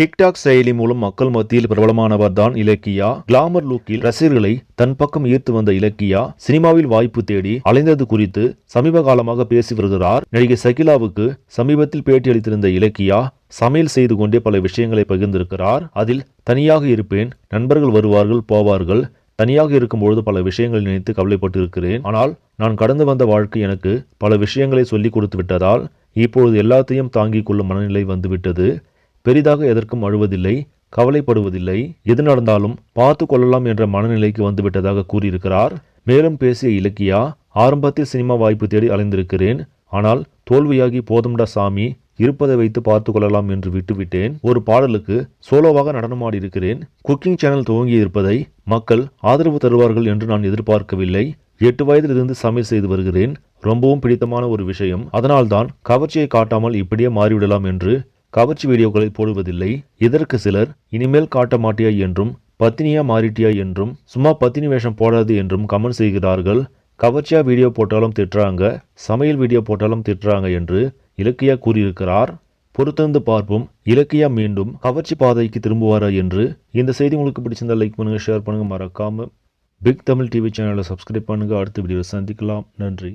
TikTok செயலி மூலம் மக்கள் மத்தியில் பிரபலமானவர் தான் இலக்கியா. கிளாமர் லுக்கில் ரசிகர்களை தன் பக்கம் ஈர்த்து வந்த இலக்கியா சினிமாவில் வாய்ப்பு தேடி அலைந்தது குறித்து சமீப காலமாக பேசி வருகிறார். நடிகை சகிலாவுக்கு சமீபத்தில் பேட்டியளித்திருந்த இலக்கியா சமையல் செய்து கொண்டே பல விஷயங்களை பகிர்ந்திருக்கிறார். அதில் தனியாக இருப்பேன், நண்பர்கள் வருவார்கள் போவார்கள், தனியாக இருக்கும்பொழுது பல விஷயங்களை நினைத்து கவலைப்பட்டு இருக்கிறேன். ஆனால் நான் கடந்து வந்த வாழ்க்கை எனக்கு பல விஷயங்களை சொல்லிக் கொடுத்து விட்டதால் இப்பொழுது எல்லாத்தையும் தாங்கிக் கொள்ளும் மனநிலை வந்துவிட்டது. பெரிதாக எதற்கும் அழுவதில்லை, கவலைப்படுவதில்லை, எது நடந்தாலும் பார்த்து கொள்ளலாம் என்ற மனநிலைக்கு வந்துவிட்டதாக கூறியிருக்கிறார். மேலும் பேசிய இலக்கியா, ஆரம்பத்தில் சினிமா வாய்ப்பு தேடி அலைந்திருக்கிறேன். ஆனால் தோல்வியாகி போதும்டா சாமி, இருப்பதை வைத்து பார்த்து கொள்ளலாம் என்று விட்டுவிட்டேன். ஒரு பாடலுக்கு சோலோவாக நடனமாடி இருக்கிறேன். குக்கிங் சேனல் துவங்கி இருப்பதை மக்கள் ஆதரவு தருவார்கள் என்று நான் எதிர்பார்க்கவில்லை. 8 வயதிலிருந்து சமையல் செய்து வருகிறேன். ரொம்பவும் பிடித்தமான ஒரு விஷயம். அதனால்தான் கவர்ச்சியை காட்டாமல் இப்படியே மாறிவிடலாம் என்று கவர்ச்சி வீடியோக்களை போடுவதில்லை. இதற்கு சிலர் இனிமேல் காட்ட மாட்டியா என்றும், பத்தினியா மாறிட்டியா என்றும், சும்மா பத்தினி வேஷம் போடாது என்றும் கமெண்ட் செய்கிறார்கள். கவர்ச்சியா வீடியோ போட்டாலும் திட்டுறாங்க, சமையல் வீடியோ போட்டாலும் திட்டுறாங்க என்று இலக்கியா கூறியிருக்கிறார். பொறுத்திருந்து பார்ப்போம், இலக்கியா மீண்டும் கவர்ச்சி பாதைக்கு திரும்புவாரா என்று. இந்த செய்தி உங்களுக்கு பிடிச்சிருந்தா லைக் பண்ணுங்க, ஷேர் பண்ணுங்க, மறக்காம பிக் தமிழ் டிவி சேனலை சப்ஸ்கிரைப் பண்ணுங்க. அடுத்த வீடியோவில் சந்திக்கலாம். நன்றி.